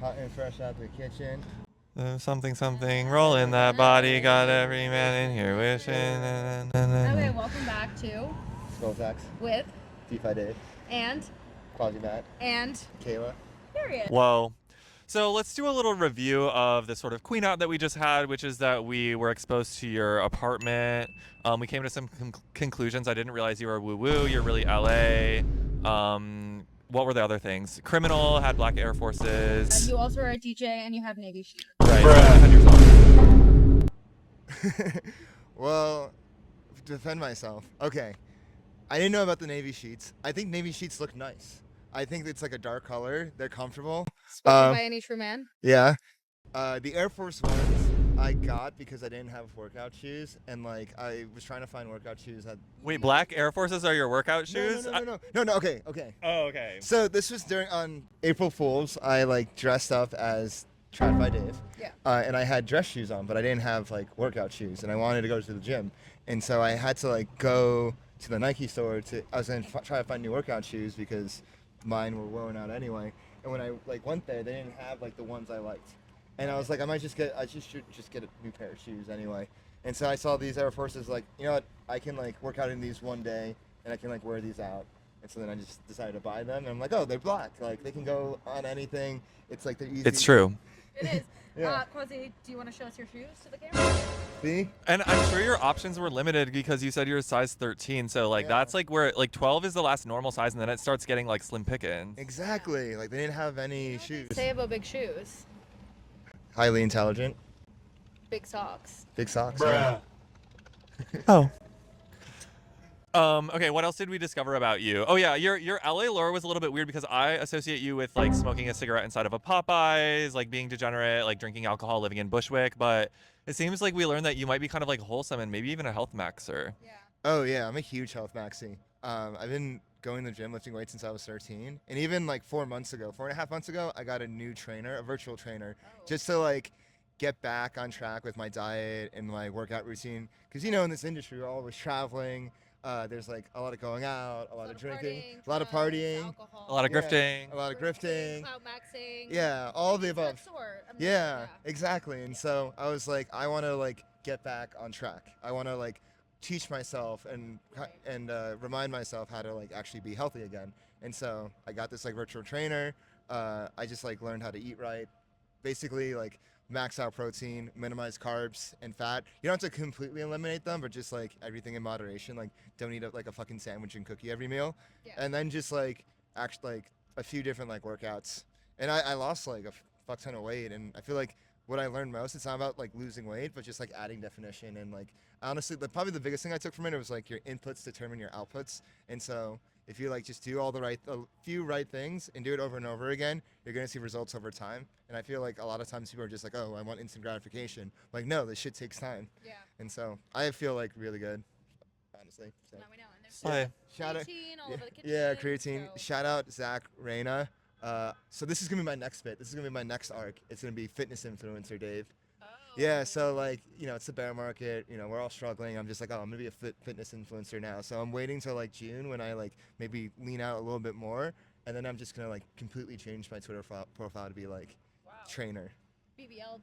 Hot and fresh out the kitchen. Something, rolling that body, got every man in here wishing. Okay, welcome back to Skulltax. with DeFi Dave. and Quasi Matt. and Kayla. period. Whoa. So let's do a little review of the sort of queen out that we just had, which is that we were exposed to your apartment. We came to some conclusions. I didn't realize you were woo-woo. You're really LA. What were the other things? Criminal, had black Air Forces. You also are a DJ and you have Navy shoes. Right. Defend yourself. Well, to defend myself. Okay. I didn't know about the navy sheets. I think navy sheets look nice. I think it's like a dark color. They're comfortable. Spoken by any true man. Yeah. The Air Force Ones I got because I didn't have workout shoes, and like I was trying to find workout shoes that. Wait, black Air Forces are your workout shoes? No. Okay. Oh, okay. So this was on April Fools. I like dressed up as DeFi Dave. Yeah. And I had dress shoes on, but I didn't have like workout shoes, and I wanted to go to the gym, and so I had to like go to the Nike store I was gonna try to find new workout shoes because mine were worn out anyway. And when I like went there, they didn't have like the ones I liked, and I was like, I should just get a new pair of shoes anyway. And so I saw these Air Forces, like, you know what, I can like work out in these one day, and I can like wear these out. And so then I just decided to buy them, and I'm like, oh, they're black, like they can go on anything. It's like they're easy. It's true. It is. Yeah. Quasi, do you want to show us your shoes to the camera? See? And I'm sure your options were limited because you said you're a size 13. So like Yeah. that's like where like 12 is the last normal size, and then it starts getting like slim pickings. Exactly. Like they didn't have any What shoes. they say about big shoes? Highly intelligent. Big socks. Big socks. Bruh. Oh. Okay, what else did we discover about you? Oh yeah, your LA lore was a little bit weird because I associate you with like smoking a cigarette inside of a Popeyes, like being degenerate, like drinking alcohol, living in Bushwick, but it seems like we learned that you might be kind of like wholesome and maybe even a health maxer. Yeah. Oh yeah, I'm a huge health maxi. I've been going to the gym lifting weights since I was 13, and even like 4.5 months ago, I got a new trainer, a virtual trainer, just to like get back on track with my diet and my workout routine. Because you know, in this industry, we're always traveling. There's like a lot of going out, a lot of drinking, partying, a lot of drugs, partying, alcohol, A lot of Yeah. grifting. a lot of grifting. clout maxing. Yeah, all of the things of that above. sort. I mean, Yeah, exactly. And so I was like, I want to like get back on track. I want to like teach myself and remind myself how to like actually be healthy again. And so I got this like virtual trainer. I just like learned how to eat right. Basically like max out protein, minimize carbs and fat. You don't have to completely eliminate them, but just like everything in moderation. Like don't eat like a fucking sandwich and cookie every meal. Yeah. And then just like actually like a few different like workouts. And I lost like a fuck ton of weight, and I feel like what I learned most, it's not about like losing weight, but just like adding definition. And like honestly, probably the biggest thing I took from it was like your inputs determine your outputs. And so if you like just do all a few right things and do it over and over again, you're gonna see results over time. And I feel like a lot of times people are just like, oh, I want instant gratification. Like no, this shit takes time. Yeah. And so I feel like really good, honestly. So. Now we know. And there's Hi. Shout out, creatine all over the kitchen. yeah, creatine. So. Shout out Zach Reyna. So this is gonna be my next bit. This is gonna be my next arc. It's gonna be fitness influencer Dave. Oh. Yeah, so like, you know, it's the bear market, you know, we're all struggling. I'm just like, oh, I'm gonna be a fitness influencer now. So I'm waiting till like June when I like maybe lean out a little bit more, and then I'm just gonna like completely change my Twitter profile to be like Wow. trainer. BBL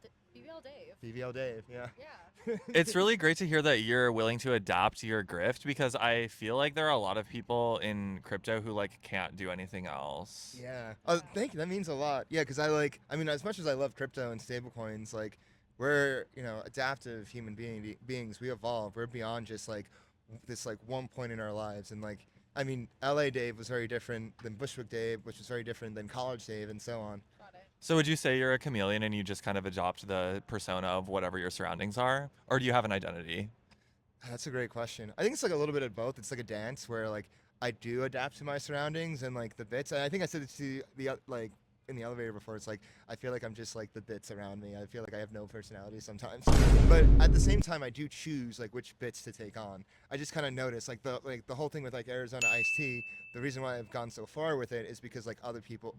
Dave. BBL Dave, yeah. Yeah. It's really great to hear that you're willing to adapt to your grift because I feel like there are a lot of people in crypto who like can't do anything else. Yeah. Oh, thank you. That means a lot. Yeah, because I mean, as much as I love crypto and stablecoins, like we're, you know, adaptive human beings. We evolve. We're beyond just like this like one point in our lives. And like, I mean, LA Dave was very different than Bushwick Dave, which was very different than college Dave, and so on. Got it. So would you say you're a chameleon and you just kind of adopt the persona of whatever your surroundings are? Or do you have an identity? That's a great question. I think it's like a little bit of both. It's like a dance where like I do adapt to my surroundings and like the bits. And I think I said it to the like in the elevator before. It's like I feel like I'm just like the bits around me. I feel like I have no personality sometimes. But at the same time, I do choose like which bits to take on. I just kind of notice like the whole thing with like Arizona iced tea. The reason why I've gone so far with it is because like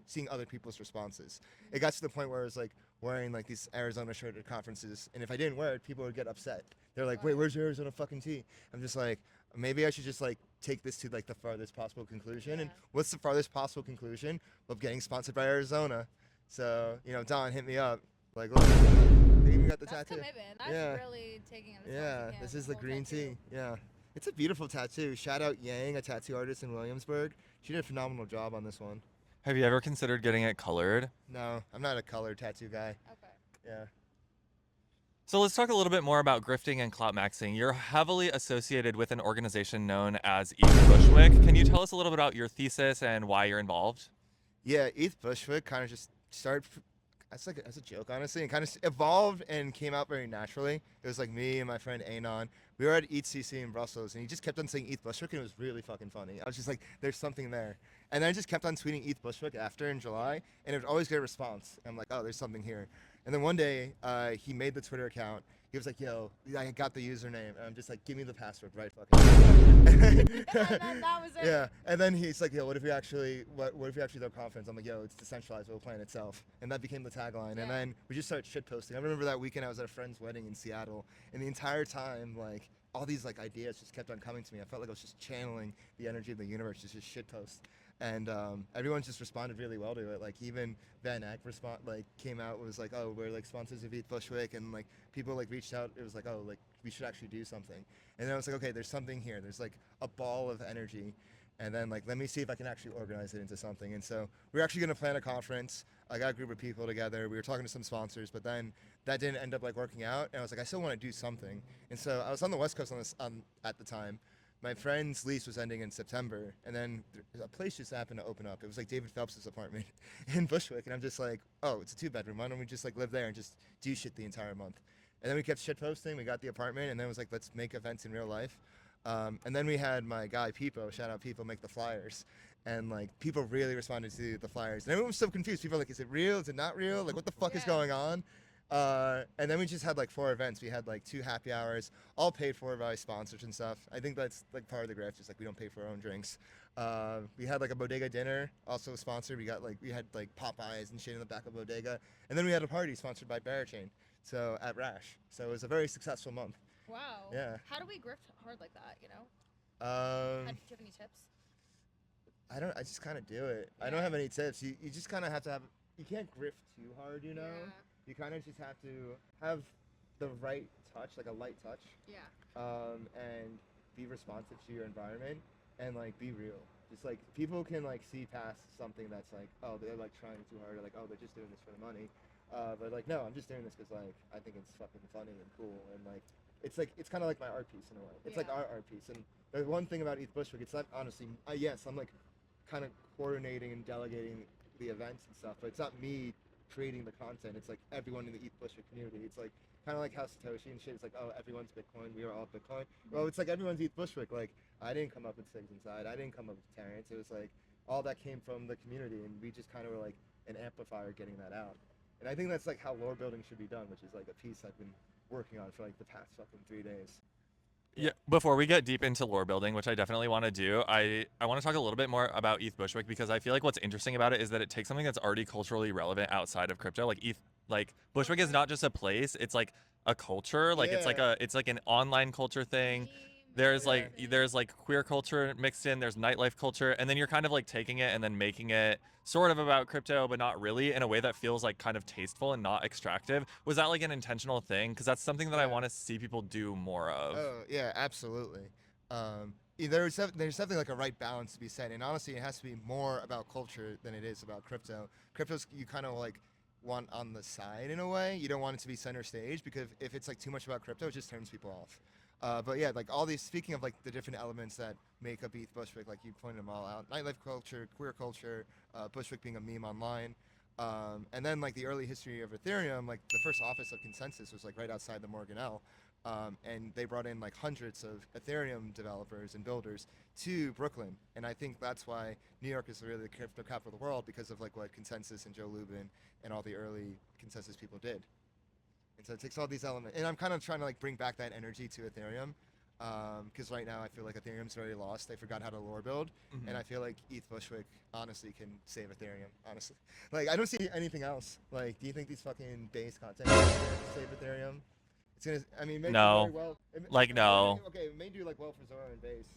seeing other people's responses. It got to the point where I was like wearing like these Arizona shirt at conferences, and if I didn't wear it, people would get upset. They're like, "Wait, where's your Arizona fucking tea?" I'm just like, maybe I should just like take this to like the farthest possible conclusion. And what's the farthest possible conclusion of getting sponsored by Arizona? So Don hit me up. Like, look, they even got the That's tattoo. commitment. That's Yeah. really taking it as Yeah, far as you this can, is the whole green tattoo. tea. Yeah. It's a beautiful tattoo. Shout out Yang, a tattoo artist in Williamsburg. She did a phenomenal job on this one. Have you ever considered getting it colored? No, I'm not a color tattoo guy. Okay. Yeah. So let's talk a little bit more about grifting and clout maxing. You're heavily associated with an organization known as ETH Bushwick. Can you tell us a little bit about your thesis and why you're involved? Yeah, ETH Bushwick kind of just started as a joke, honestly, and kind of evolved and came out very naturally. It was like me and my friend Anon. We were at ETHCC in Brussels, and he just kept on saying ETH Bushwick, and it was really fucking funny. I was just like, there's something there. And then I just kept on tweeting ETH Bushwick after in July, and it would always get a response. And I'm like, oh, there's something here. And then one day, he made the Twitter account. He was like, yo, I got the username. And I'm just like, give me the password right fucking now. that was it. Yeah. And then he's like, yo, what if we actually throw confidence? I'm like, yo, it's decentralized, it'll plan itself. And that became the tagline. Yeah. And then we just started shit posting. I remember that weekend I was at a friend's wedding in Seattle, and the entire time, like, all these like ideas just kept on coming to me. I felt like I was just channeling the energy of the universe, just shit post. And everyone just responded really well to it. Like, even Van Eck came out, was like, oh, we're like sponsors of ETH Bushwick, and like people like reached out. It was like, oh, like we should actually do something. And then I was like, okay, there's something here. There's like a ball of energy, and then like let me see if I can actually organize it into something. And so we're actually gonna plan a conference. I got a group of people together. We were talking to some sponsors, but then that didn't end up like working out. And I was like, I still want to do something. And so I was on the West Coast at the time. My friend's lease was ending in September, and then a place just happened to open up. It was like David Phelps' apartment in Bushwick, and I'm just like, oh, it's a 2-bedroom. Why don't we just like live there and just do shit the entire month? And then we kept shit posting. We got the apartment, and then it was like, let's make events in real life. And then we had my guy Peepo, shout out Peepo, make the flyers. And like people really responded to the flyers, and everyone was so confused. People were like, is it real? Is it not real? Like, what the fuck is going on? And then we just had like 4 events. We had like 2 happy hours, all paid for by sponsors and stuff. I think that's like part of the grift, just like we don't pay for our own drinks. We had like a bodega dinner, also sponsored. We had like Popeyes and shit in the back of bodega, and then we had a party sponsored by Barachain, so at Rash. So it was a very successful month. Wow. Yeah. How do we grift hard like that? You know? Um, Do you have any tips? I just kind of do it. I don't Yeah. have any tips. You just kind of have to have. You can't grift too hard, you know. Yeah. You kind of just have to have the right touch, like a light touch. Yeah. And be responsive to your environment, and like be real. Just like people can like see past something that's like, oh, they're like trying too hard, or like, oh, they're just doing this for the money. But like, no, I'm just doing this because like I think it's fucking funny and cool, and like it's kind of like my art piece in a way. It's like Yeah. our art piece. And the one thing about ETH Bushwick, it's not honestly, yes, I'm like kind of coordinating and delegating the events and stuff, but it's not me creating the content. It's like everyone in the ETH Bushwick community. It's like kind of like how Satoshi and shit. It's like, oh, everyone's Bitcoin. We are all Bitcoin. Well, it's like everyone's ETH Bushwick. Like, I didn't come up with Sigs Inside. I didn't come up with Terrence. It was like all that came from the community, and we just kind of were like an amplifier getting that out. And I think that's like how lore building should be done, which is like a piece I've been working on for like the past fucking 3 days. Yeah, before we get deep into lore building, which I definitely want to do, I want to talk a little bit more about ETH Bushwick, because I feel like what's interesting about it is that it takes something that's already culturally relevant outside of crypto. Like Bushwick is not just a place, it's like a culture. Like it's like an online culture thing. There's like queer culture mixed in, there's nightlife culture, and then you're kind of like taking it and then making it sort of about crypto, but not really, in a way that feels like kind of tasteful and not extractive. Was that like an intentional thing? Because that's something that I want to see people do more of. Oh yeah, absolutely. There's definitely like a right balance to be set, and honestly, it has to be more about culture than it is about crypto. Crypto's you kind of like want on the side in a way. You don't want it to be center stage, because if it's like too much about crypto, it just turns people off. But yeah, like all these, speaking of like the different elements that make up ETH Bushwick, like you pointed them all out: nightlife culture, queer culture, Bushwick being a meme online, and then like the early history of Ethereum. Like the first office of Consensus was like right outside the Morgan L, and they brought in like hundreds of Ethereum developers and builders to Brooklyn. And I think that's why New York is really the crypto capital of the world, because of like what Consensus and Joe Lubin and all the early Consensus people did. And so it takes all these elements, and I'm kind of trying to like bring back that energy to Ethereum, because right now I feel like Ethereum's very lost. They forgot how to lore build, and I feel like ETH Bushwick honestly can save Ethereum. Honestly, like I don't see anything else. Like, do you think these fucking base content can save Ethereum? It's gonna. I mean, maybe No. very well. No. Okay, it may do like well for Zora and base,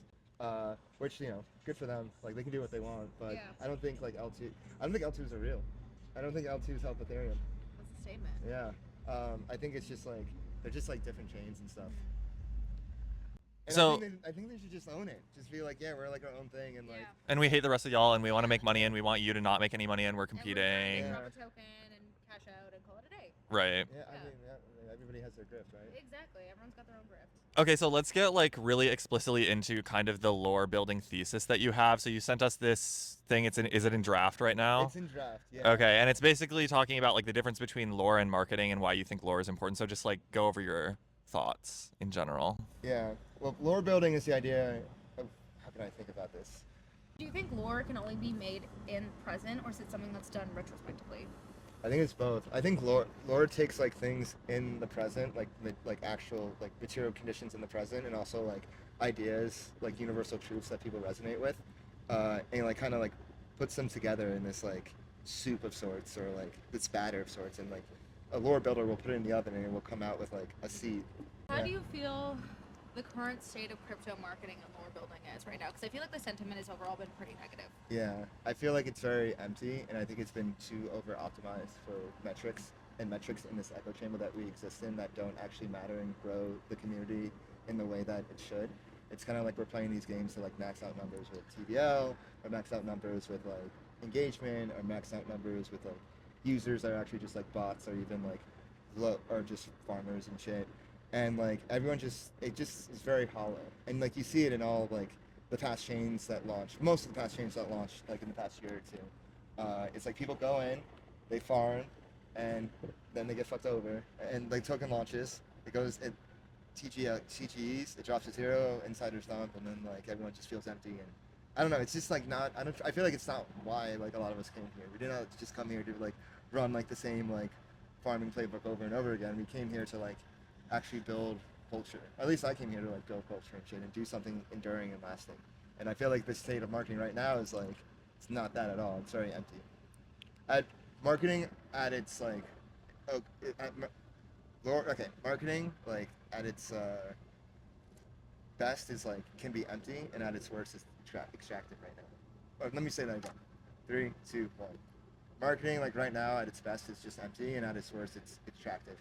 which good for them. Like they can do what they want, but Yeah. I don't think like L2. I don't think L2s are real. I don't think L2s help Ethereum. That's a statement. Yeah. I think it's just like they're just like different chains and stuff. And So I think they should just own it. Just be like, yeah, we're like our own thing, and like. and we hate the rest of y'all, and we want to make money, and we want you to not make any money, and we're And we're competing. trying to Yeah. drop a token and cash out and call it a day. Right. Yeah, I mean, everybody has their grift, right? Exactly. Everyone's got their own grift. Okay, so let's get like really explicitly into kind of the lore building thesis that you have. So you sent us this thing. Is it in draft right now? It's in draft. Yeah. Okay, and it's basically talking about like the difference between lore and marketing and why you think lore is important. So just like go over your thoughts in general. Yeah. Well, lore building is the idea of how can I think about this? Do you think lore can only be made in present, or is it something that's done retrospectively? I think it's both. I think lore takes like things in the present, like actual like material conditions in the present, and also like ideas, like universal truths that people resonate with, and like kind of like puts them together in this like soup of sorts, or like this batter of sorts, and like a lore builder will put it in the oven and it will come out with like a seed. How Yeah. do you feel the current state of crypto marketing and lore building is right now? Because I feel like the sentiment has overall been pretty negative. Yeah, I feel like it's very empty, and I think it's been too over optimized for metrics in this echo chamber that we exist in that don't actually matter and grow the community in the way that it should. It's kind of like we're playing these games to like max out numbers with TVL, or max out numbers with like engagement, or max out numbers with like users that are actually just like bots, or even like or just farmers and shit. And like everyone it just is very hollow, and like you see it in all like the past chains that launched, most of the past chains that launched like in the past year or two. It's like people go in, they farm, and then they get fucked over, and like token launches, TGEs, it drops to 0, insiders dump, and then like everyone just feels empty, and I don't know, it's just like not, I feel like it's not why like a lot of us came here. We did not just come here to like run like the same like farming playbook over and over again. We came here to like actually build culture. At least I came here to like build culture and shit and do something enduring and lasting. And I feel like the state of marketing right now is like, it's not that at all. It's very empty. Marketing at its like, marketing like at its best is like can be empty, and at its worst is extractive right now. Or let me say that again. 3, 2, 1. Marketing like right now at its best is just empty, and at its worst it's extractive.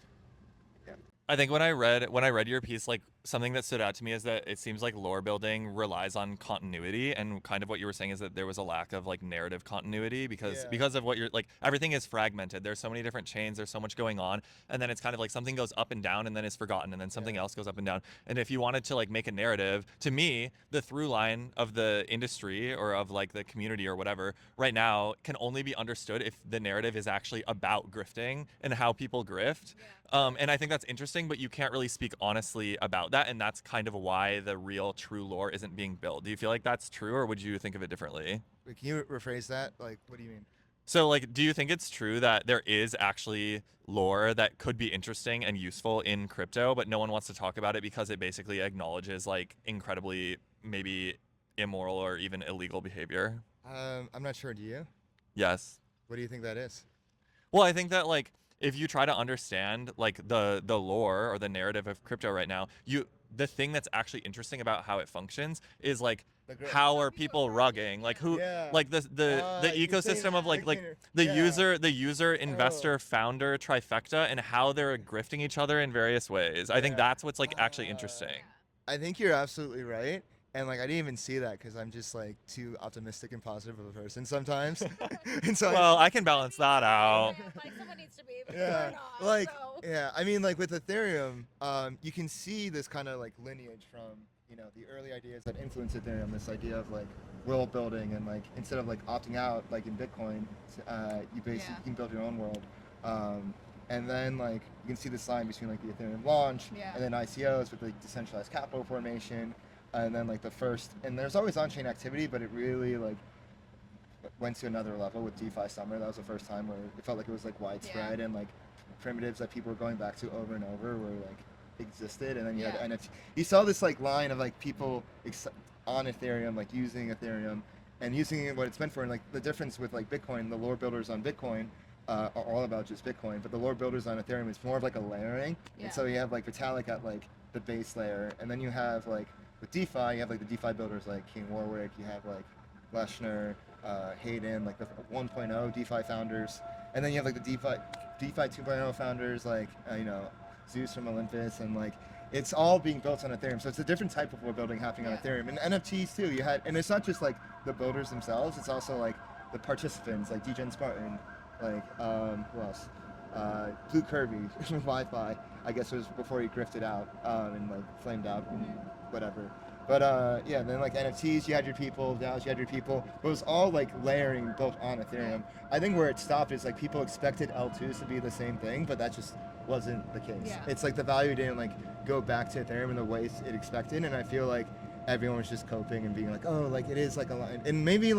Yeah. I think when I read your piece, like something that stood out to me is that it seems like lore building relies on continuity, and kind of what you were saying is that there was a lack of like narrative continuity because of what you're like, everything is fragmented. There's so many different chains, there's so much going on, and then it's kind of like something goes up and down and then is forgotten, and then something else goes up and down. And if you wanted to like make a narrative, to me, the through line of the industry or of like the community or whatever right now can only be understood if the narrative is actually about grifting and how people grift. And I think that's interesting, but you can't really speak honestly about that, and that's kind of why the real true lore isn't being built. Do you feel like that's true, or would you think of it differently? Wait, can you rephrase that? Like, what do you mean? So, like, do you think it's true that there is actually lore that could be interesting and useful in crypto, but no one wants to talk about it because it basically acknowledges, like, incredibly maybe immoral or even illegal behavior? I'm not sure. Do you? Yes. What do you think that is? Well, I think that, like, if you try to understand like the lore or the narrative of crypto right now, the thing that's actually interesting about how it functions is like how are people rugging, like who like the ecosystem of like the user investor founder trifecta, and how they're grifting each other in various ways. I think that's what's like actually interesting. I think you're absolutely right. And like I didn't even see that because I'm just like too optimistic and positive of a person sometimes. And so Well, I can balance that out. Like someone needs to be, but yeah, you're not, like so. yeah. I mean, like with Ethereum, you can see this kind of like lineage from the early ideas that influenced Ethereum. This idea of like world building, and like instead of like opting out like in Bitcoin, you basically you can build your own world. And then like you can see this line between like the Ethereum launch and then ICOs with like decentralized capital formation. And then like and there's always on-chain activity, but it really like went to another level with DeFi Summer. That was the first time where it felt like it was like widespread, and like primitives that people were going back to over and over were like existed. And then you had NFT. You saw this like line of like people on Ethereum, like using Ethereum and using it what it's meant for. And like the difference with like Bitcoin, the lore builders on Bitcoin are all about just Bitcoin, but the lore builders on Ethereum is more of like a layering. And so you have like Vitalik at like the base layer, and then you have like with DeFi, you have like the DeFi builders like King Warwick, you have like Leshner, Hayden, like the 1.0 DeFi founders, And then you have like the DeFi 2.0 founders like Zeus from Olympus, and like it's all being built on Ethereum. So it's a different type of world building happening on Ethereum. And NFTs too. And it's not just like the builders themselves. It's also like the participants, like DGen Spartan, like who else? Blue Kirby from Wi-Fi. I guess it was before he grifted out and like flamed out and whatever. But yeah, then like NFTs, you had your people, DAOs, you had your people. But it was all like layering built on Ethereum. I think where it stopped is like people expected L2s to be the same thing, but that just wasn't the case. Yeah. It's like the value didn't like go back to Ethereum in the ways it expected, and I feel like everyone was just coping and being like, oh, like it is like a line. And maybe it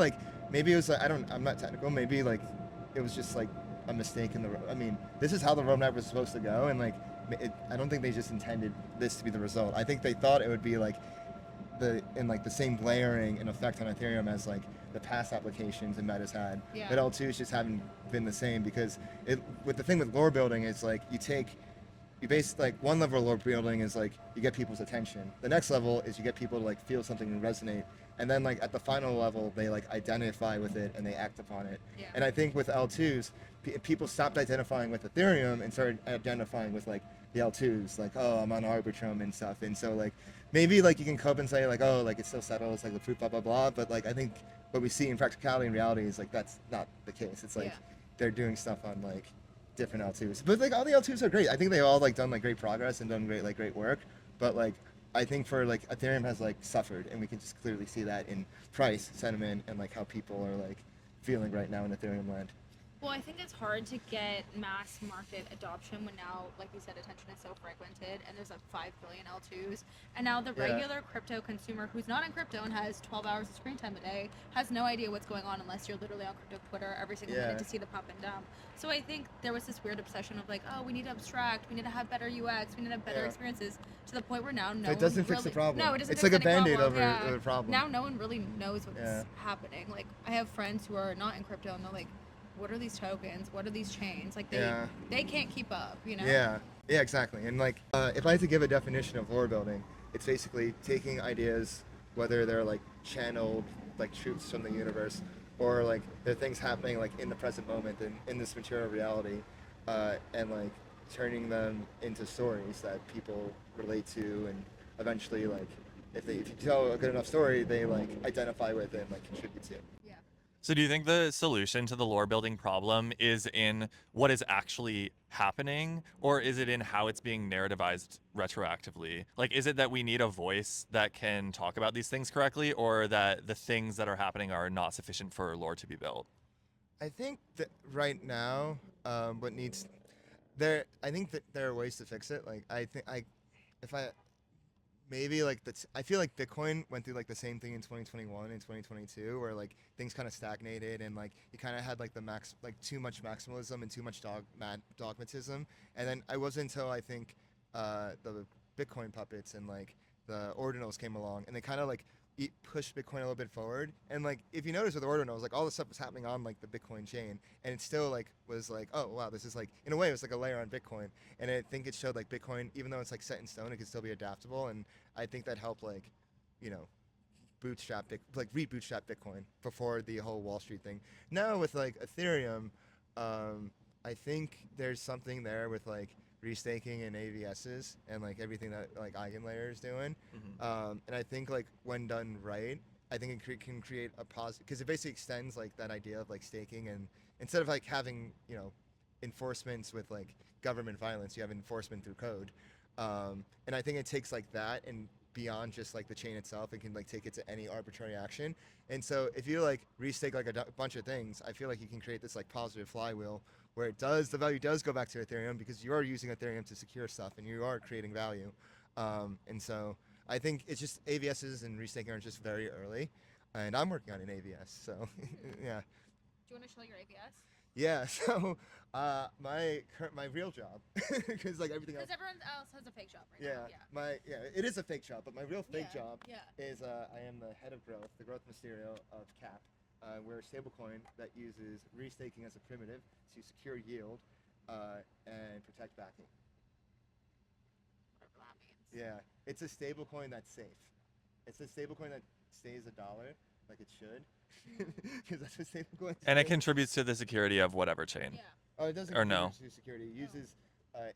was like, I'm not technical, maybe like it was just like a mistake in the I mean, this is how the roadmap was supposed to go, and like I don't think they just intended this to be the result. I think they thought it would be like the same layering and effect on Ethereum as like the past applications and Meta's had. Yeah. But L2s just haven't been the same, because with the thing with lore building is like you base like one level of lore building is like you get people's attention. The next level is you get people to like feel something and resonate. And then like at the final level, they like identify with it and they act upon it. Yeah. And I think with L2s, people stopped identifying with Ethereum and started identifying with like the L2s, like, oh, I'm on Arbitrum and stuff. And so like maybe like you can cope and say like, oh, like it still settles, like the proof, blah blah blah. But like I think what we see in practicality and reality is like that's not the case. It's like they're doing stuff on like different L2s. But like all the L2s are great. I think they all like done like great progress and done great work. But like I think for like Ethereum has like suffered, and we can just clearly see that in price, sentiment, and like how people are like feeling right now in Ethereum land. Well, I think it's hard to get mass market adoption when now, like you said, attention is so fragmented and there's like 5 billion L2s. And now the regular crypto consumer who's not in crypto and has 12 hours of screen time a day has no idea what's going on unless you're literally on crypto Twitter every single minute to see the pop and dump. So I think there was this weird obsession of like, oh, we need to abstract, we need to have better UX, we need to have better experiences, to the point where now no one it doesn't fix the problem. No, it doesn't it's fix like a any band-aid problem. over the problem. Now no one really knows what's happening. Like I have friends who are not in crypto and they're like, what are these tokens? What are these chains? Like they can't keep up, you know? Yeah, exactly. And like, if I had to give a definition of lore building, it's basically taking ideas, whether they're like channeled like truths from the universe, or like they're things happening like in the present moment and in this material reality, and like turning them into stories that people relate to, and eventually like if you tell a good enough story, they like identify with it and like contribute to. So do you think the solution to the lore building problem is in what is actually happening, or is it in how it's being narrativized retroactively? Like, is it that we need a voice that can talk about these things correctly, or that the things that are happening are not sufficient for lore to be built? I think that right now, I think that there are ways to fix it. Like, maybe like I feel like Bitcoin went through like the same thing in 2021 and 2022, where like things kind of stagnated and like you kind of had like too much maximalism and too much dogmatism. And then it wasn't until I think the Bitcoin puppets and like the ordinals came along, and they kind of like pushed Bitcoin a little bit forward. And like if you notice with the ordinals, like all the stuff was happening on like the Bitcoin chain, and it still like was like, oh wow, this is like in a way it was like a layer on Bitcoin. And I think it showed like Bitcoin, even though it's like set in stone, it can still be adaptable. And I think that helped like rebootstrap Bitcoin before the whole Wall Street thing. Now with like Ethereum, I think there's something there with like restaking and AVSs and like everything that like Eigenlayer is doing. And I think like when done right, I think it can create a positive, because it basically extends like that idea of like staking, and instead of like having enforcements with like government violence, you have enforcement through code. And I think it takes like that and beyond just like the chain itself, it can like take it to any arbitrary action. And so if you like restake like a bunch of things, I feel like you can create this like positive flywheel where the value does go back to Ethereum, because you are using Ethereum to secure stuff and you are creating value. And so I think it's just AVSs and restaking are just very early, and I'm working on an AVS, so yeah. Do you want to show your AVS? Yeah, so my real job, because like everything else. Because everyone else has a fake job right now. It is a fake job, but my real fake job Yeah. is I am the head of growth, the growth mysterio of CAP. We're a stablecoin that uses restaking as a primitive to secure yield and protect backing. Whatever that means. Yeah, it's a stablecoin that's safe. It's a stablecoin that stays $1, like it should, because that's what stablecoins And it do. contributes to the security of whatever chain. Yeah. Oh, it doesn't Or contribute no? to security. It uses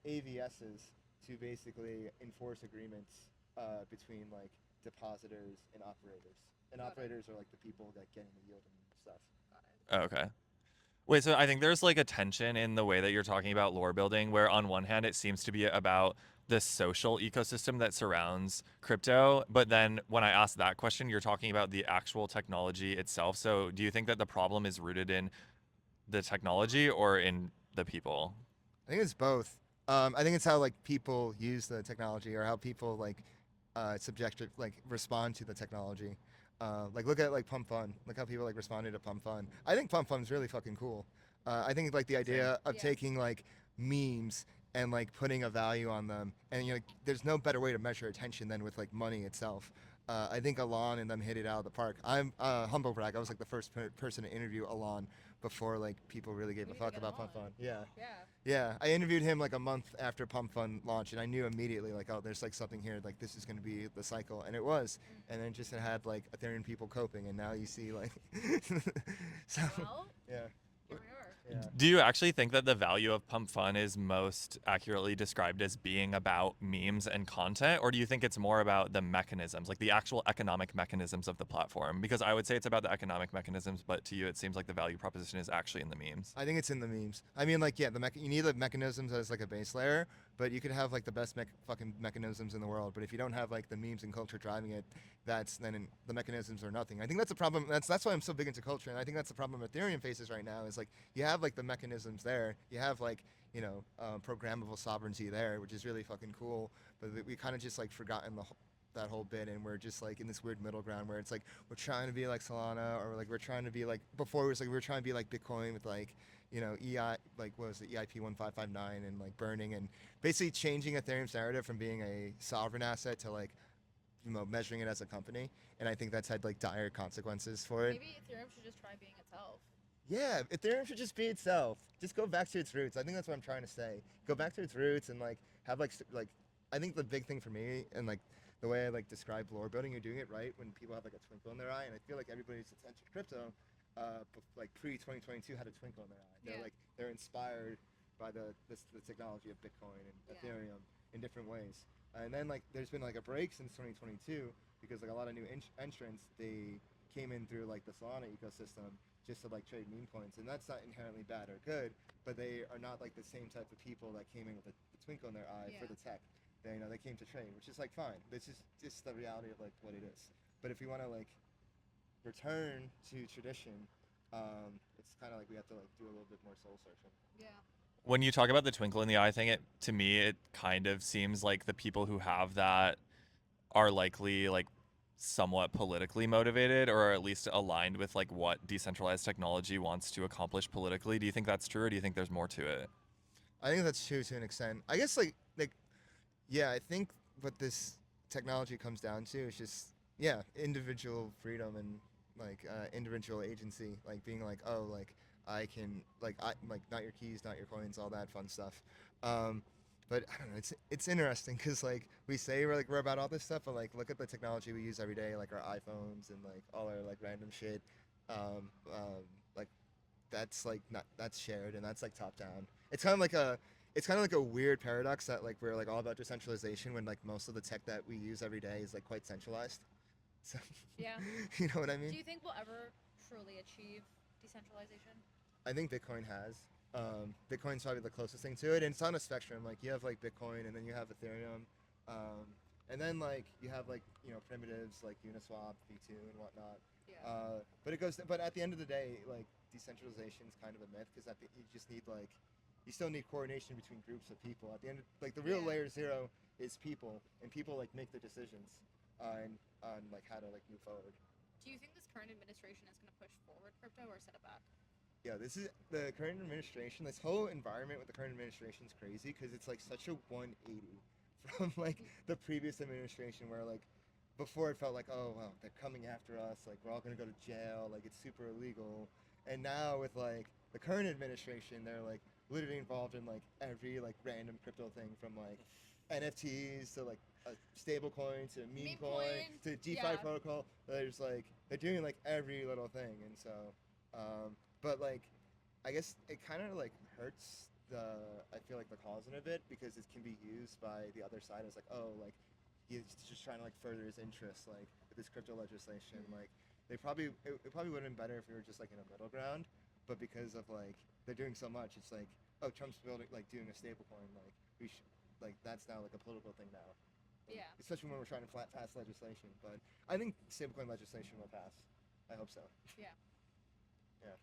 AVSs to basically enforce agreements between like depositors and operators. And Got it. operators are like the people that get in the yield and stuff. Got it. Oh, okay. Wait, so I think there's like a tension in the way that you're talking about lore building, where on one hand it seems to be about the social ecosystem that surrounds crypto, but then when I ask that question, you're talking about the actual technology itself. So do you think that the problem is rooted in the technology or in the people? I think it's both. I think it's how like people use the technology or how people like subjective like respond to the technology. Like look at like Pump Fun. Look how people like responded to Pump Fun. I think Pump Fun's really fucking cool. I think like the idea of Yeah. taking like memes and like putting a value on them, and you know, there's no better way to measure attention than with like money itself. I think Alon and them hit it out of the park. I'm humble brag. I was like the first person to interview Alon before like people really gave We a need to fuck get about him Pump on. Fun. Yeah. Yeah. Yeah, I interviewed him like a month after Pump Fun launched, and I knew immediately like, oh, there's like something here, like this is going to be the cycle, and it was. And then just it had like Ethereum people coping, and now you see like, so Well, yeah, here we are. yeah. Do you actually think that the value of Pump Fun is most accurately described as being about memes and content, or do you think it's more about the mechanisms, like the actual economic mechanisms of the platform? Because I would say it's about the economic mechanisms, but to you it seems like the value proposition is actually in the memes. I think it's in the memes. I mean, like, yeah, you need the mechanisms as like a base layer, but you could have like the best fucking mechanisms in the world. But if you don't have like the memes and culture driving it, the mechanisms are nothing. I think that's a problem. That's why I'm so big into culture, and I think that's the problem Ethereum faces right now. Is like you have like the mechanisms there, you have like programmable sovereignty there, which is really fucking cool. But we kind of just like forgotten that whole bit, and we're just like in this weird middle ground where it's like we're trying to be like Solana, or like we're trying to be like before it was like we were trying to be like Bitcoin with like EI, like what was it, EIP 1559, and like burning and basically changing Ethereum's narrative from being a sovereign asset to like measuring it as a company. And I think that's had like dire consequences for it. Maybe Ethereum should just try being itself. Yeah, Ethereum should just be itself. Just go back to its roots. I think that's what I'm trying to say. Go back to its roots and like have like I think the big thing for me and like the way I like describe lore building, you're doing it right when people have like a twinkle in their eye, and I feel like everybody's attention to crypto, like pre 2022 had a twinkle in their eye. They're Yeah. like they're inspired by the technology of Bitcoin and Yeah. Ethereum in different ways. And then like there's been like a break since 2022 because like a lot of new entrants, they came in through like the Solana ecosystem just to like trade meme coins, and that's not inherently bad or good, but they are not like the same type of people that came in with a twinkle in their eye for Yeah. the tech. They came to trade, which is like fine. This is just the reality of like what it is. But if we want to like return to tradition, it's kind of like we have to like do a little bit more soul searching. Yeah. When you talk about the twinkle in the eye thing, to me it kind of seems like the people who have that are likely like somewhat politically motivated, or at least aligned with like what decentralized technology wants to accomplish politically. Do you think that's true, or do you think there's more to it? I think that's true to an extent. I guess like yeah, I think what this technology comes down to is just individual freedom and like individual agency, like being like, oh, like I can I like not your keys, not your coins, all that fun stuff. But I don't know, it's interesting because like we say we're about all this stuff, but like look at the technology we use every day, like our iPhones and like all our like random shit. Like that's like not that's shared and that's like top down. It's kind of like a weird paradox that like we're like all about decentralization when like most of the tech that we use every day is like quite centralized. So Yeah. you know what I mean? Do you think we'll ever truly achieve decentralization? I think Bitcoin has. Bitcoin's probably the closest thing to it, and it's on a spectrum. Like you have like Bitcoin, and then you have Ethereum, and then like you have like primitives like Uniswap, V2, and whatnot. Yeah. But at the end of the day, like decentralization is kind of a myth because you just need like you still need coordination between groups of people. At the end, like the real Yeah. layer zero is people, and people like make the decisions on like how to like move forward. Do you think this current administration is going to push forward crypto or set it back? Yeah, this is the current administration. This whole environment with the current administration is crazy because it's like such a 180 from like the previous administration, where like before it felt like, oh well, they're coming after us, like we're all gonna go to jail, like it's super illegal. And now with like the current administration, they're like literally involved in like every like random crypto thing from like NFTs to like a stable coin to meme Meme coin coin, to DeFi yeah. protocol. There's like they're doing like every little thing, and so, but like I guess it kind of like hurts the I feel like the cause in a bit because it can be used by the other side as like, oh, like he's just trying to like further his interests like with this crypto legislation. Like it probably would have been better if we were just like in a middle ground, but because of like they're doing so much, it's like, oh, Trump's building like doing a stable coin, like we should like that's now like a political thing now. Yeah. Especially when we're trying to pass legislation, but I think stablecoin legislation will pass. I hope so. Yeah. Yeah.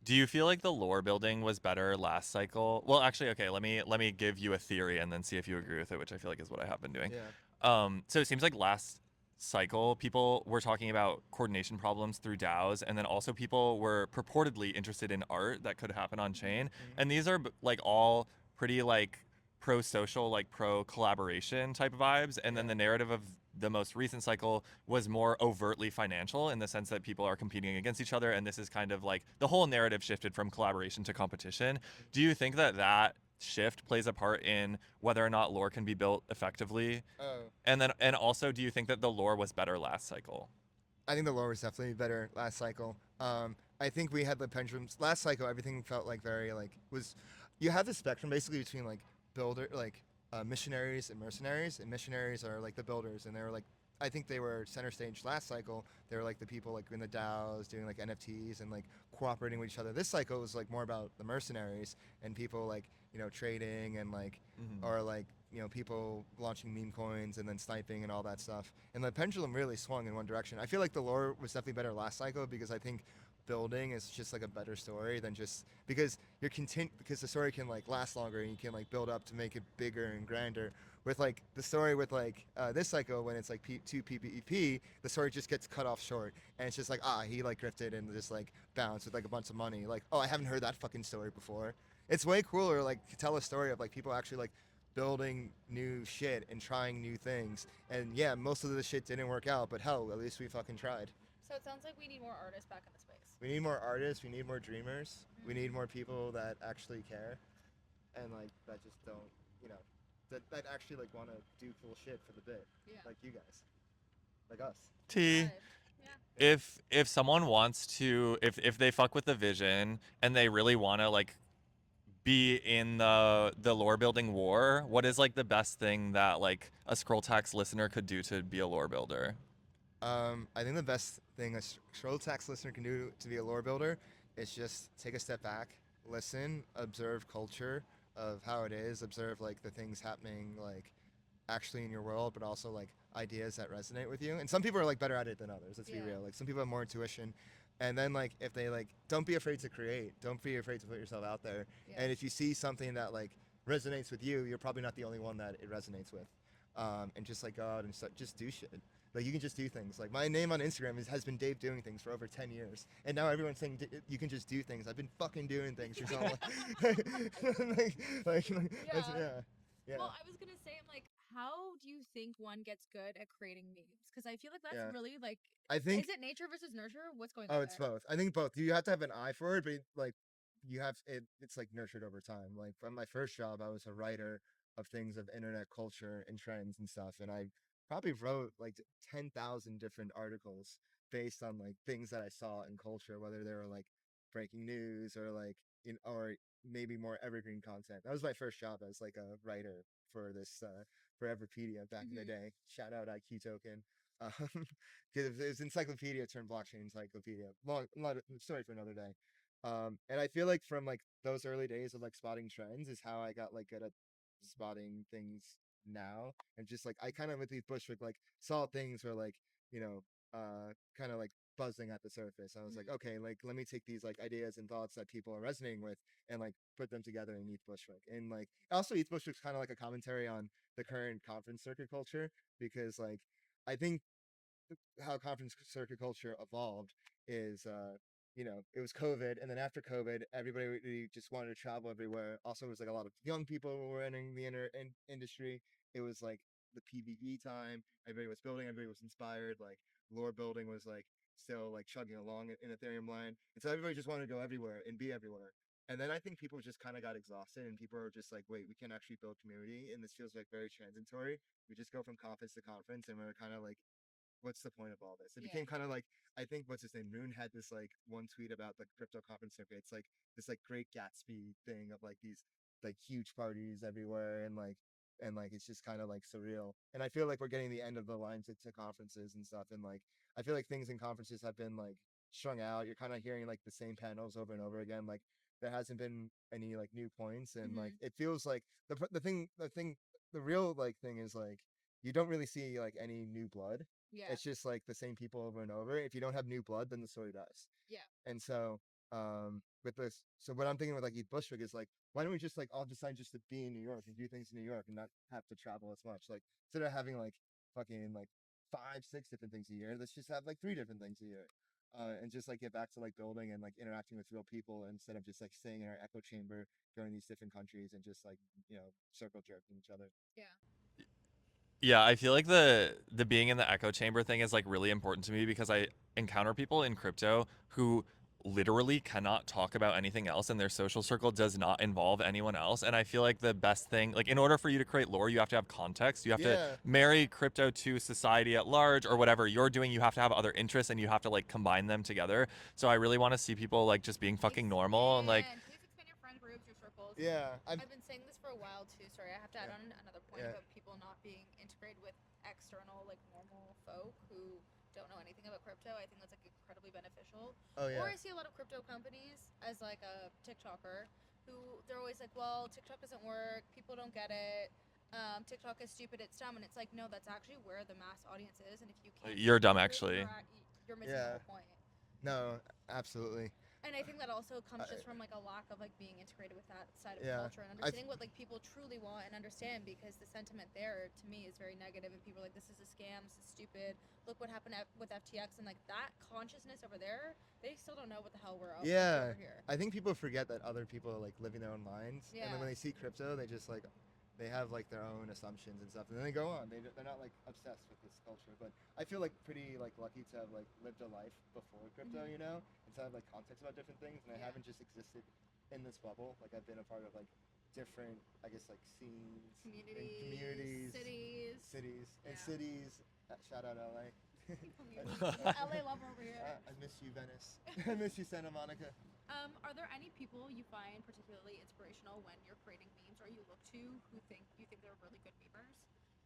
Do you feel like the lore building was better last cycle? Well, actually, okay, let me give you a theory and then see if you agree with it, which I feel like is what I have been doing. Yeah. So it seems like last cycle people were talking about coordination problems through DAOs, and then also people were purportedly interested in art that could happen on chain, and these are like all pretty like pro social, like pro collaboration type vibes, and then Yeah. the narrative of the most recent cycle was more overtly financial in the sense that people are competing against each other, and this is kind of like the whole narrative shifted from collaboration to competition. Do you think that that shift plays a part in whether or not lore can be built effectively? Oh, And also, do you think that the lore was better last cycle? I think the lore was definitely better last cycle. I think we had the pendulums last cycle. Everything felt like very like was. You have the spectrum basically between like builder like missionaries and mercenaries, and missionaries are like the builders, and they were like I think they were center stage last cycle. They were like the people like in the DAOs doing like NFTs and like cooperating with each other. This cycle was like more about the mercenaries and people like trading and like or like people launching meme coins and then sniping and all that stuff. And the pendulum really swung in one direction. I feel like the lore was definitely better last cycle because I think building is just like a better story than just because because the story can like last longer and you can like build up to make it bigger and grander. With like the story with like this cycle when it's like 2 PvP, the story just gets cut off short and it's just like he like grifted and just like bounced with like a bunch of money. Like, oh, I haven't heard that fucking story before. It's way cooler like to tell a story of like people actually like building new shit and trying new things. And yeah, most of the shit didn't work out, but hell, at least we fucking tried. So it sounds like we need more artists back in the space. We need more artists, we need more dreamers, we need more people that actually care and like that just don't, you know, that actually like want to do cool shit for the bit. Yeah. Like you guys. Like us. T. Right. Yeah. If someone wants to, if they fuck with the vision and they really want to like be in the lore building war, what is like the best thing that like a scroll tax listener could do to be a lore builder? I think the best thing a scroll tax listener can do to be a lore builder is just take a step back, listen, observe culture of how it is, observe like the things happening like actually in your world, but also like ideas that resonate with you. And some people are like better at it than others. Let's be Yeah. real. Like some people have more intuition. And then like if they like don't be afraid to create, don't be afraid to put yourself out there. Yeah. And if you see something that like resonates with you, you're probably not the only one that it resonates with. And just like go out and just do shit. Like you can just do things. Like my name on Instagram has been Dave doing things for over 10 years, and now everyone's saying you can just do things. I've been fucking doing things for so long. that's, yeah. Well, I was gonna say, I'm like, how do you think one gets good at creating memes? Because I feel like that's Yeah. really like, I think is it nature versus nurture? What's going oh, on it's there? both. I think both. You have to have an eye for it, but like you have it. It's like nurtured over time. Like from my first job, I was a writer of things of internet culture and trends and stuff, and I probably wrote like 10,000 different articles based on like things that I saw in culture, whether they were like breaking news or like or maybe more evergreen content. That was my first job as like a writer for this for Everpedia back in the day. Shout out IQ token. Um, because it was encyclopedia turned blockchain encyclopedia. Long story for another day. And I feel like from like those early days of like spotting trends is how I got like good at spotting things now. And just like I kind of with these Bushwick like saw things where like kind of like buzzing at the surface. I was like, okay, like let me take these like ideas and thoughts that people are resonating with and like put them together in ETH Bushwick. And like also ETH Bushwick's kind of like a commentary on the current conference circuit culture because like I think how conference circuit culture evolved is it was COVID, and then after COVID everybody really just wanted to travel everywhere. Also it was like a lot of young people who were entering the industry. It was like the PvE time, everybody was building, everybody was inspired, like lore building was like still like chugging along in Ethereum land, and so everybody just wanted to go everywhere and be everywhere. And then I think people just kind of got exhausted, and people are just like, wait, we can actually build community, and this feels like very transitory. We just go from conference to conference, and we're kind of like, what's the point of all this? It Yeah. became kind of like, I think what's his name, Moon had this like one tweet about the crypto conference circuit. It's like this like Great Gatsby thing of like these like huge parties everywhere, and like it's just kind of like surreal. And I feel like we're getting the end of the line to conferences and stuff, and like I feel like things in conferences have been like strung out. You're kind of hearing like the same panels over and over again. Like there hasn't been any like new points, and like it feels like the real like thing is like you don't really see like any new blood. Yeah. It's just like the same people over and over. If you don't have new blood, then the story dies. Yeah. And so with this, so what I'm thinking with like Eat Bushwick is like, why don't we just like all decide just to be in New York and do things in New York and not have to travel as much? Like instead of having like fucking like 5, 6 different things a year, let's just have like 3 different things a year. And just like get back to like building and like interacting with real people instead of just like staying in our echo chamber during these different countries and just like, you know, circle jerking each other. Yeah. Yeah, I feel like the being in the echo chamber thing is like really important to me because I encounter people in crypto who literally cannot talk about anything else, and their social circle does not involve anyone else. And I feel like the best thing, like in order for you to create lore, you have to have context. You have to marry crypto to society at large, or whatever you're doing. You have to have other interests, and you have to like combine them together. So I really want to see people like just being fucking normal and like. Please expand your friend groups, your circles. Yeah, I've been saying this for a while too. Sorry, I have to add on another point about people not being integrated with external, like normal folk who don't know anything about crypto. I think that's like incredibly beneficial. Oh yeah. Or I see a lot of crypto companies as like a TikToker who they're always like, well, TikTok doesn't work, people don't get it. TikTok is stupid, it's dumb, and it's like, no, that's actually where the mass audience is, and if you can't, You're dumb, actually. You're missing the whole point. No, absolutely. And I think that also comes just from like a lack of like being integrated with that side of the culture and understanding what like people truly want and understand, because the sentiment there to me is very negative, and people are like, this is a scam, this is stupid, look what happened with FTX, and like that consciousness over there, they still don't know what the hell we're up over here. I think people forget that other people are like living their own lives, and then when they see crypto, they just like they have like their own assumptions and stuff, and then they go on. They're not like obsessed with this culture. But I feel like pretty like lucky to have like lived a life before crypto, you know, and to have like context about different things. And I haven't just existed in this bubble. Like I've been a part of like different, I guess, like scenes, communities, cities, and cities. Shout out LA. LA lover over here. I miss you, Venice. I miss you, Santa Monica. Are there any people you find particularly inspirational when you're creating memes, or you look to who you think they're really good memers?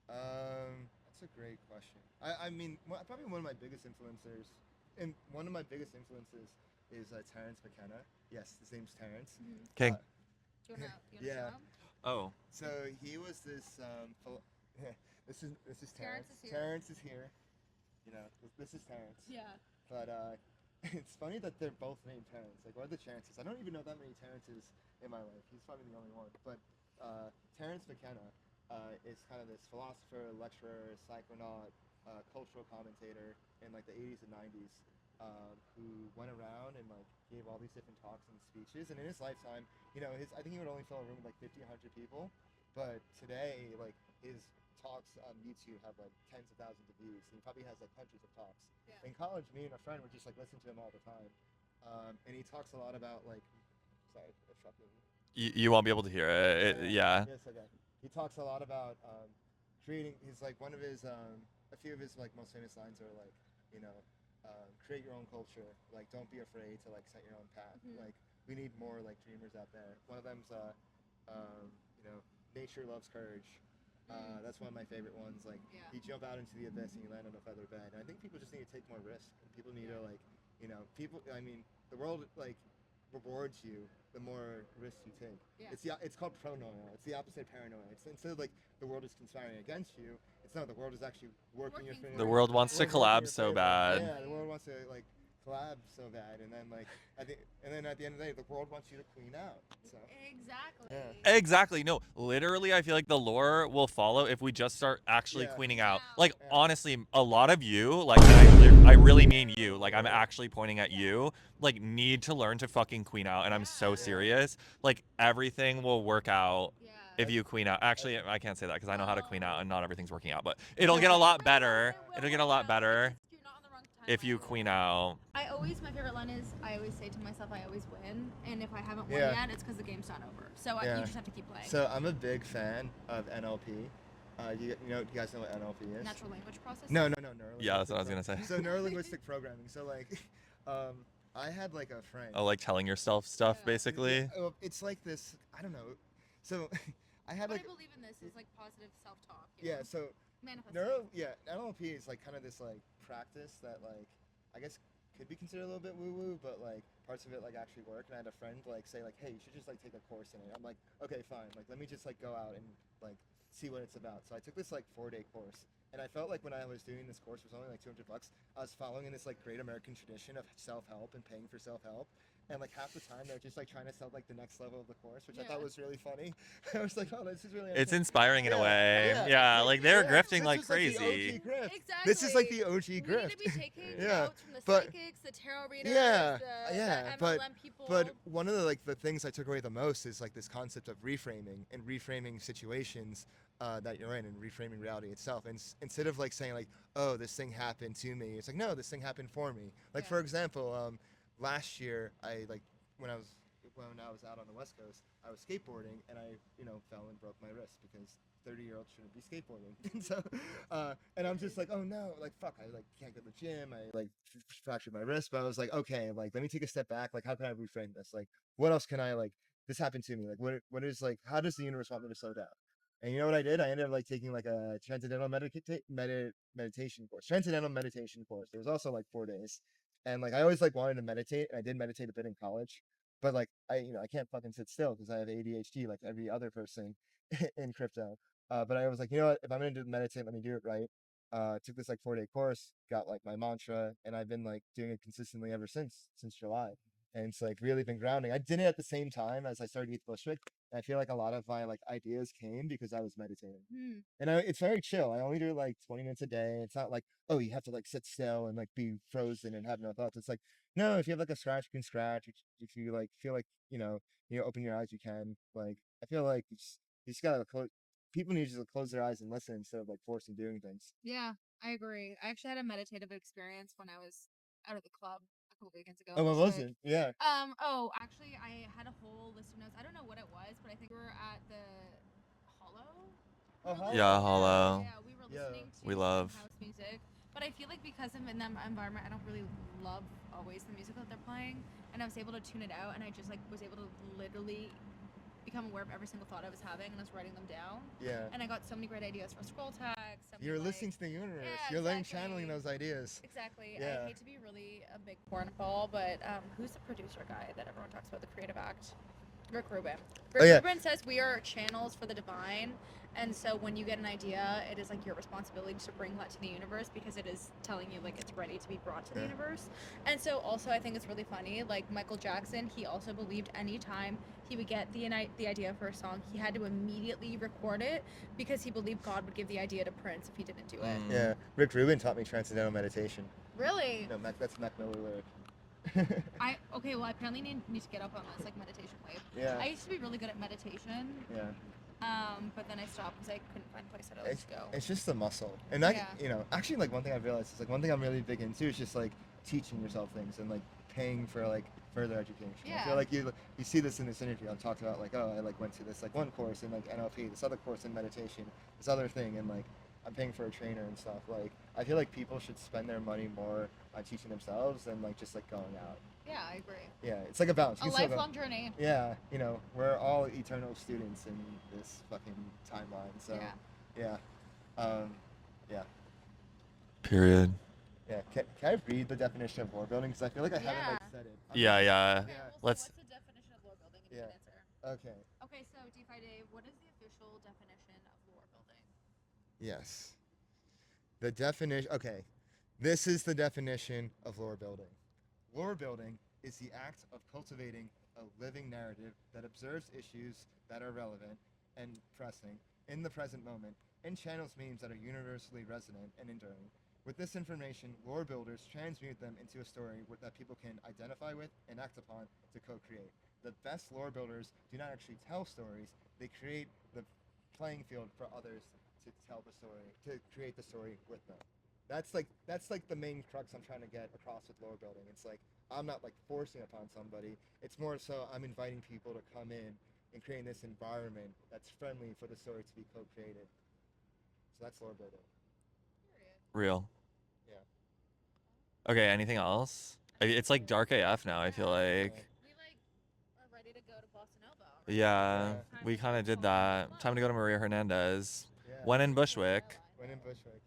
That's a great question. I mean, probably one of my biggest influencers, and one of my biggest influences is Terrence McKenna. Yes, his name's Terrence. King. Do you wanna show him? Oh. So he was this. This is Terrence. Terrence is here. Terrence is here. You know, this is Terrence. Yeah. But it's funny that they're both named Terrence. Like, what are the chances? I don't even know that many Terrences in my life. He's probably the only one. But Terrence McKenna is kind of this philosopher, lecturer, psychonaut, cultural commentator in like the 80s and 90s, who went around and like gave all these different talks and speeches. And in his lifetime, you know, I think he would only fill a room with like 50, 100 people. But today, like his talks on YouTube have like tens of thousands of views, and he probably has like hundreds of talks. In college, me and a friend would just like listen to him all the time, and he talks a lot about like, sorry, it's fucking. You won't be able to hear it. Yeah. Yes, okay. He talks a lot about creating. He's like one of his a few of his like most famous lines are like, you know, create your own culture. Like, don't be afraid to like set your own path. Like, we need more like dreamers out there. One of them's you know, nature loves courage. That's one of my favorite ones. Like, you jump out into the abyss and you land on a feather bed. And I think people just need to take more risk. And people need to like, you know, I mean, the world like rewards you the more risks you take. It's called pronoia. It's the opposite of paranoia. It's instead of like the world is conspiring against you, it's not, the world is actually working your favor. The world wants to collab so bad. Yeah, the world wants to like collab so bad, and then like at the end of the day, the world wants you to queen out. So. Exactly. Exactly. No, literally, I feel like the lore will follow if we just start actually queening out. Like, honestly, a lot of you, like, I really mean you, like, I'm actually pointing at you, like, need to learn to fucking queen out, and I'm so serious. Like, everything will work out if you queen out. Actually, I can't say that because I know how to queen out, and not everything's working out, but it'll get a lot better. It'll get a lot better. You're not on the wrong if you queen out. My favorite line is, I always say to myself, I always win, and if I haven't won Yeah. yet, it's because the game's not over. So Yeah. you just have to keep playing. So I'm a big fan of NLP. You guys know what NLP is? Natural language processing? No, neuro-linguistic Yeah, that's what I was gonna say. So neuro-linguistic programming. So like, I had like a friend. Oh, like telling yourself stuff, Yeah. basically. Yeah, it's like this. I don't know. So I had What like I believe in this is like positive self-talk. yeah. So Manifesto. NLP is like kind of this like practice that like I guess could be considered a little bit woo-woo, but like parts of it like actually work. And I had a friend like say like, hey, you should just like take a course in it. I'm like, okay, fine. Like let me just like go out and like see what it's about. So I took this like 4-day course, and I felt like when I was doing this course, it was only like $200. I was following in this like great American tradition of self-help and paying for self-help. And like half the time they're just like trying to sell like the next level of the course, which I thought was really funny. I was like, oh, this is really. It's inspiring in a way. Yeah. Like they're grifting This like was, like, the crazy. OG grift. Exactly. This is like the OG We grift. need to be taking Yeah, notes from the but- psychics, the tarot readers, Yeah, the yeah, MLM people. But one of the like the things I took away the most is like this concept of reframing and reframing situations that you're in and reframing reality itself. And instead of like saying like, oh, this thing happened to me, it's like, no, this thing happened for me. Like Yeah. for example, last year I like when I was out on the West Coast, I was skateboarding and I fell and broke my wrist because 30-year-olds shouldn't be skateboarding. And so and I'm just like, oh no, like fuck, I like can't go to the gym, I like fractured my wrist. But I was like, okay, like let me take a step back, like how can I reframe this, like what else can I like, this happened to me, like what is like, how does the universe want me to slow down? And you know what I did? I ended up like taking like a meditation course. Transcendental meditation course. It was also like 4 days. And like I always like wanted to meditate, and I did meditate a bit in college. But like I can't fucking sit still because I have ADHD like every other person in crypto. But I was like, you know what? If I'm gonna meditate, let me do it right. Took this like 4-day course, got like my mantra, and I've been like doing it consistently ever since July. And it's like really been grounding. I did it at the same time as I started Eat Bushwick. And I feel like a lot of my like ideas came because I was meditating. And it's very chill. I only do it like 20 minutes a day. It's not like, oh, you have to like sit still and like be frozen and have no thoughts. It's like, no, if you have like a scratch, you can scratch. If you like feel like open your eyes, you can. Like I feel like you just gotta close. People need to just close their eyes and listen instead of like forcing doing things. Yeah, I agree. I actually had a meditative experience when I was out of the club a couple weekends ago. Oh, what was Like, it? Yeah. Actually, I had a whole list of notes. I don't know what it was, but I think we were at the Hollow. Oh, Hollow. Yeah, Hollow. Yeah, we were listening to We love. some house music. But I feel like because I'm in that environment, I don't really love always the music that they're playing. And I was able to tune it out, and I just like was able to literally become aware of every single thought I was having, and I was writing them down. Yeah. And I got so many great ideas for scroll tags. You're listening to the universe. Yeah, You're letting exactly. channeling those ideas. Exactly. Yeah. I hate to be really a big cornball, but who's the producer guy that everyone talks about, the creative act? Rick Rubin. Rick Rubin says we are channels for the divine, and so when you get an idea, it is like your responsibility to bring that to the universe because it is telling you like it's ready to be brought to the universe. And so also I think it's really funny, like Michael Jackson, he also believed anytime he would get the idea for a song, he had to immediately record it because he believed God would give the idea to Prince if he didn't do it. Yeah. Rick Rubin taught me transcendental meditation. Really? No, that's Mac Miller lyric. Well, I apparently need to get up on this like meditation wave. Yeah. I used to be really good at meditation. Yeah. But then I stopped because I couldn't find a place that I was to go. It's just the muscle. And actually like one thing I've realized is like one thing I'm really big into is just like teaching yourself things and like paying for like further education. Yeah. I feel like you see this in this interview. I've talked about like, oh, I like went to this like one course in like NLP, this other course in meditation, this other thing, and like I'm paying for a trainer and stuff. Like I feel like people should spend their money more on teaching themselves than like just like going out. Yeah, I agree. Yeah, it's like a balance. A You can still go- lifelong journey. Yeah, we're all eternal students in this fucking timeline. So yeah. Period. Yeah, can I read the definition of lore building? Because I feel like I haven't like said it. Yeah. Yeah. Okay, well, Let's- so what's the definition of lore building? And you Yeah. can answer. Okay. Okay, so DeFi Dave, what is the official definition of lore building? Yes. The definition. Okay. This is the definition of lore building. Lore building is the act of cultivating a living narrative that observes issues that are relevant and pressing in the present moment and channels memes that are universally resonant and enduring. With this information, lore builders transmute them into a story that people can identify with and act upon to co-create. The best lore builders do not actually tell stories, they create the playing field for others to tell the story, to create the story with them. That's like the main crux I'm trying to get across with lore building. It's like I'm not like forcing upon somebody. It's more so I'm inviting people to come in and creating this environment that's friendly for the story to be co-created. So that's lore building. Real. Yeah. Okay, anything else? It's like dark AF now, I feel like. We like are ready to go to Bossa Nova. Already. Yeah, Yeah. we kind of did that. Time to go to Maria Hernandez. Yeah. When in Bushwick. When in Bushwick.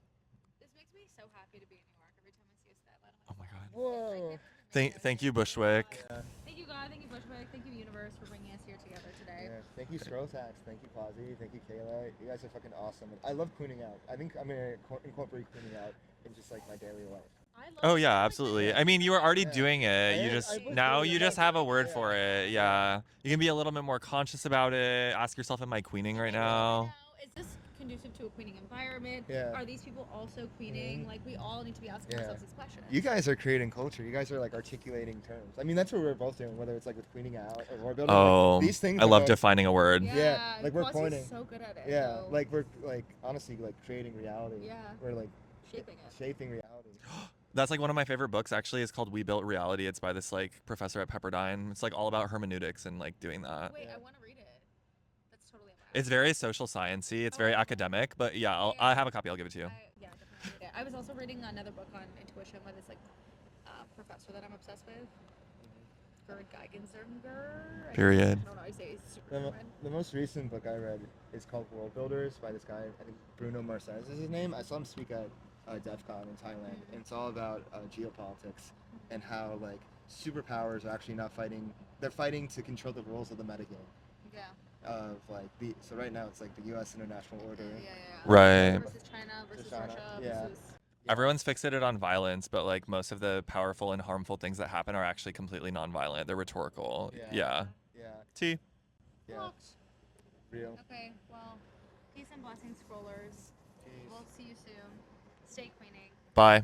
This makes me so happy to be in New York every time I see a skyline. Oh my god. Whoa. Thank you, Bushwick. Yeah. Thank you, God. Thank you, Bushwick. Thank you, Universe, for bringing us here together today. Yeah. Thank you, Scrotax. Thank you, Quasi. Thank you, Kayla. You guys are fucking awesome. I love cleaning out. I think I'm gonna incorporate cleaning out in just like my daily life. Oh yeah, absolutely. I mean, you were already Yeah. doing it. You I just was now doing you it, just yeah. have a word Yeah. for it. Yeah. You can be a little bit more conscious about it. Ask yourself, am I queening right now? Is this conducive to a queening environment? Yeah. Are these people also queening? Like, we all need to be asking Yeah. ourselves these questions. You guys are creating culture. You guys are like articulating terms. I mean, that's what we're both doing, whether it's like with cleaning out or lore building. Oh, like, these things I are love like, defining a word. Yeah, like we're Quasi's pointing. so good at it. Yeah, though. like we're like honestly like creating reality. Yeah. We're like Shaping it. shaping reality. That's like one of my favorite books actually. It's called We Built Reality. It's by this like professor at Pepperdine. It's like all about hermeneutics and like doing that. Wait, Yeah. I want to read it. That's totally amazing. It's very social sciencey. It's very academic, but yeah, I have a copy. I'll give it to you. Yeah, definitely read it. I was also reading another book on intuition by this like professor that I'm obsessed with. Gerd Geigenzinger. Period. I don't know how you say his super name. The most recent book I read is called World Builders by this guy. I think Bruno Marsalis is his name. I saw him speak at DEF CON in Thailand, and it's all about geopolitics and how like superpowers are actually not fighting. They're fighting to control the rules of the metagame. Yeah. Of like so right now it's like the U.S. international order. Yeah. Right. Versus China versus China, Russia yeah. versus. Everyone's fixated on violence, but like most of the powerful and harmful things that happen are actually completely non-violent. They're rhetorical. Yeah. Yeah. T. Yeah. Well, Real. okay, well, peace and blessings, scrollers. Peace. We'll see you soon. Stay queening. Bye.